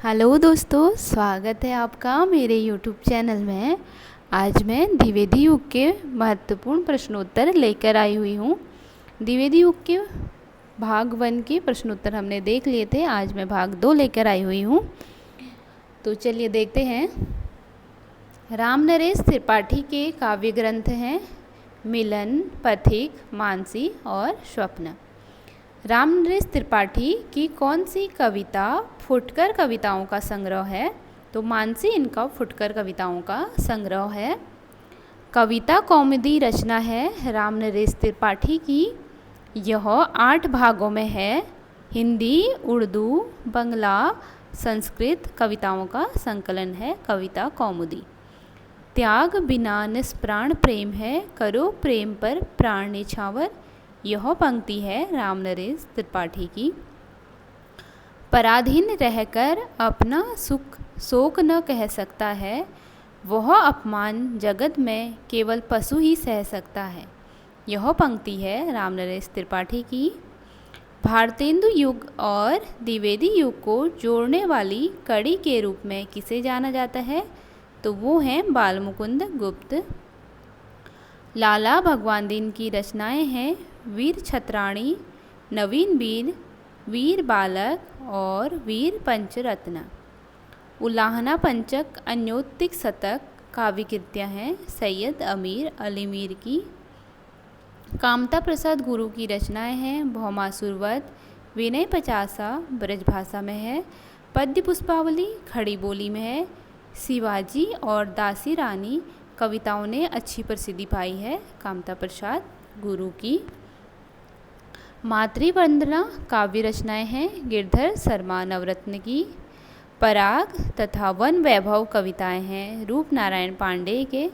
Hello दोस्तों, स्वागत है आपका मेरे यूट्यूब चैनल में। आज मैं द्विवेदी युग के महत्वपूर्ण प्रश्नोत्तर लेकर आई हुई हूँ। द्विवेदी युग के भाग 1 के प्रश्नोत्तर हमने देख लिए थे। आज मैं भाग 2 लेकर आई हुई हूँ। तो चलिए देखते हैं। रामनरेश त्रिपाठी के काव्य ग्रंथ हैं मिलन, पथिक, मानसी और स्वप्न। रामनरेश त्रिपाठी की कौन सी कविता फुटकर कविताओं का संग्रह है? तो मानसी इनका फुटकर कविताओं का संग्रह है। कविता कौमुदी रचना है रामनरेश त्रिपाठी की। यह 8 भागों में है। हिंदी, उर्दू, बंगला, संस्कृत कविताओं का संकलन है कविता कौमुदी। त्याग बिना निष्प्राण प्रेम है, करो प्रेम पर प्राण निछावर। यह पंक्ति है रामनरेश त्रिपाठी की। पराधीन रहकर अपना सुख शोक न कह सकता है, वह अपमान जगत में केवल पशु ही सह सकता है। यह पंक्ति है रामनरेश त्रिपाठी की। भारतेंदु युग और द्विवेदी युग को जोड़ने वाली कड़ी के रूप में किसे जाना जाता है? तो वो हैं बालमुकुंद गुप्त। लाला भगवान दीन की रचनाएं हैं वीर छत्राणी, नवीन वीर, वीर बालक और वीर पंचरत्न। उलाहना पंचक, अन्योक्तिक शतक काव्य कृतियाँ हैं सैयद अमीर अली मीर की। कामता प्रसाद गुरु की रचनाएं हैं भौमासुर वध, विनय पचासा ब्रजभाषा में है, पद्य पुष्पावली खड़ी बोली में है। शिवाजी और दासी रानी कविताओं ने अच्छी प्रसिद्धि पाई है कामता प्रसाद गुरु की। मातृवंदना काव्य रचनाएं हैं गिरधर शर्मा नवरत्न की। पराग तथा वन वैभव कविताएं हैं रूप नारायण पांडेय के।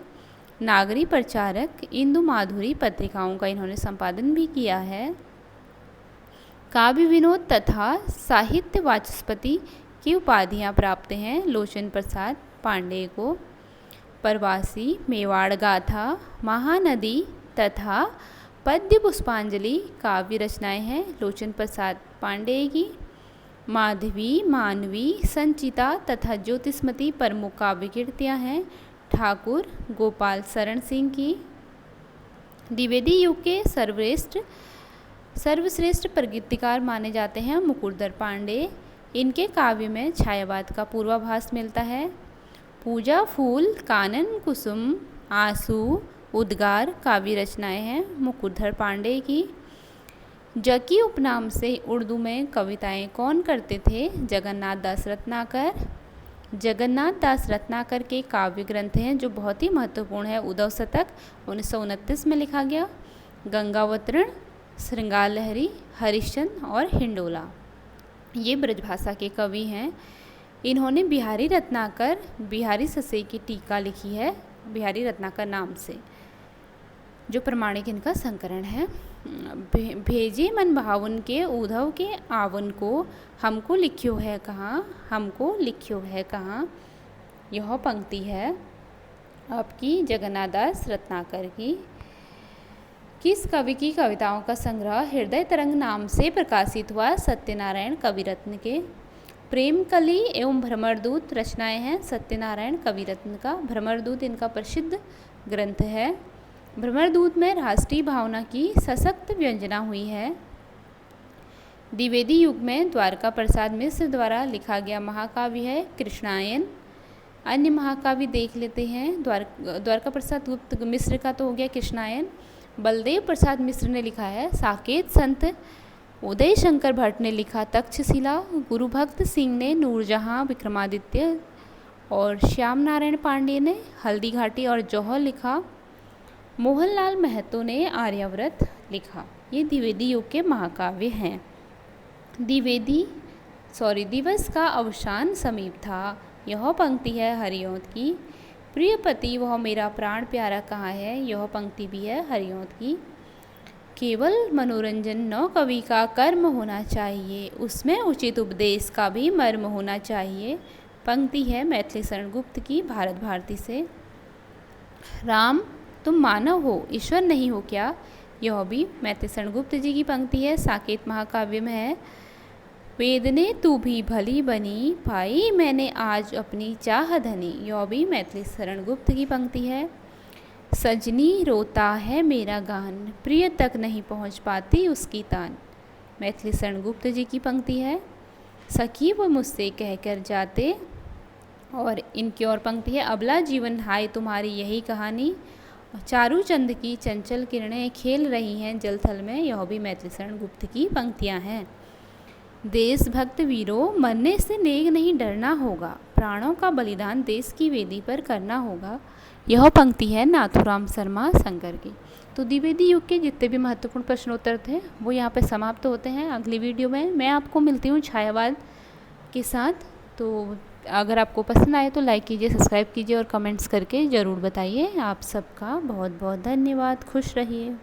नागरी प्रचारक, इंदु माधुरी पत्रिकाओं का इन्होंने संपादन भी किया है। काव्य विनोद तथा साहित्य वाचस्पति की उपाधियां प्राप्त हैं लोचन प्रसाद पांडेय को। प्रवासी, मेवाड़ गाथा, महानदी तथा पद्य पुष्पांजलि काव्य रचनाएं हैं लोचन प्रसाद पांडेय की। माधवी, मानवी, संचिता तथा ज्योतिष्मती प्रमुख काव्य कृतियाँ हैं ठाकुर गोपाल शरण सिंह की। द्विवेदी युग के सर्वश्रेष्ठ प्रगीतकार माने जाते हैं मुकुरधर पांडे। इनके काव्य में छायावाद का पूर्वाभास मिलता है। पूजा फूल, कानन कुसुम, आंसू, उद्गार काव्य रचनाएं हैं मुकुरधर पांडे की। जकी उपनाम से उर्दू में कविताएं कौन करते थे? जगन्नाथ दास रत्नाकर। जगन्नाथ दास रत्नाकर के काव्य ग्रंथ हैं जो बहुत ही महत्वपूर्ण है। उद्धव शतक 1929 में लिखा गया, गंगावतरण, श्रृंगार लहरी, हरिश्चंद्र और हिंडोला ये ब्रजभाषा के कवि हैं। इन्होंने बिहारी रत्नाकर, बिहारी ससे की टीका लिखी है बिहारी रत्नाकर नाम से, जो प्रमाणिक इनका संकरण है। भेजे मन भावन के उद्धव के आवन को, हमको लिख्यो है कहाँ, हमको लिख्यो है कहाँ। यह पंक्ति है आपकी जगन्नाथ दास रत्नाकर की। किस कवि की कविताओं का संग्रह हृदय तरंग नाम से प्रकाशित हुआ? सत्यनारायण कविरत्न के। प्रेम कली एवं भ्रमरदूत रचनाएं हैं सत्यनारायण कविरत्न का। भ्रमरदूत इनका प्रसिद्ध ग्रंथ है। भ्रमरदूत में राष्ट्रीय भावना की सशक्त व्यंजना हुई है। द्विवेदी युग में द्वारका प्रसाद मिश्र द्वारा लिखा गया महाकाव्य है कृष्णायन। अन्य महाकाव्य देख लेते हैं। द्वारका प्रसाद गुप्त मिश्र का तो हो गया कृष्णायन। बलदेव प्रसाद मिश्र ने लिखा है साकेत संत। उदय शंकर भट्ट ने लिखा तक्षशिला। गुरु भक्त सिंह ने नूरजहां विक्रमादित्य और श्याम नारायण पांडे ने हल्दी घाटी और जौहर लिखा। मोहनलाल महतो ने आर्याव्रत लिखा। ये द्विवेदी युग के महाकाव्य हैं। दिवस का अवसान समीप था। यह पंक्ति है हरिऔध की। प्रिय पति वह मेरा प्राण प्यारा कहाँ है। यह पंक्ति भी है हरिऔध की। केवल मनोरंजन न कवि का कर्म होना चाहिए, उसमें उचित उपदेश का भी मर्म होना चाहिए। पंक्ति है मैथिली शरण गुप्त की भारत भारती से। राम तुम मानव हो, ईश्वर नहीं हो क्या। यह भी मैथिली शरण गुप्त जी की पंक्ति है, साकेत महाकाव्य में है। वेदने तू भी भली बनी, पाई मैंने आज अपनी चाह धनी। यह भी मैथिली शरण गुप्त की पंक्ति है। सजनी रोता है मेरा गान, प्रिय तक नहीं पहुँच पाती उसकी तान। मैथिली शरण गुप्त जी की पंक्ति है। सखी वो मुझसे कहकर जाते, और इनकी और पंक्ति है। अबला जीवन हाय तुम्हारी यही कहानी, चारू चंद की चंचल किरणें खेल रही हैं जल थल में। यह भी मैथिली शरण गुप्त की पंक्तियां हैं। देशभक्त वीरों, मरने से नेक नहीं डरना होगा, प्राणों का बलिदान देश की वेदी पर करना होगा। यह पंक्ति है नाथूराम शर्मा शंकर की। तो द्विवेदी युग के जितने भी महत्वपूर्ण प्रश्नोत्तर थे वो यहाँ पे समाप्त होते हैं। अगली वीडियो में मैं आपको मिलती हूँ छायावाद के साथ। तो अगर आपको पसंद आए तो लाइक कीजिए, सब्सक्राइब कीजिए और कमेंट्स करके ज़रूर बताइए। आप सबका बहुत बहुत धन्यवाद। खुश रहिए।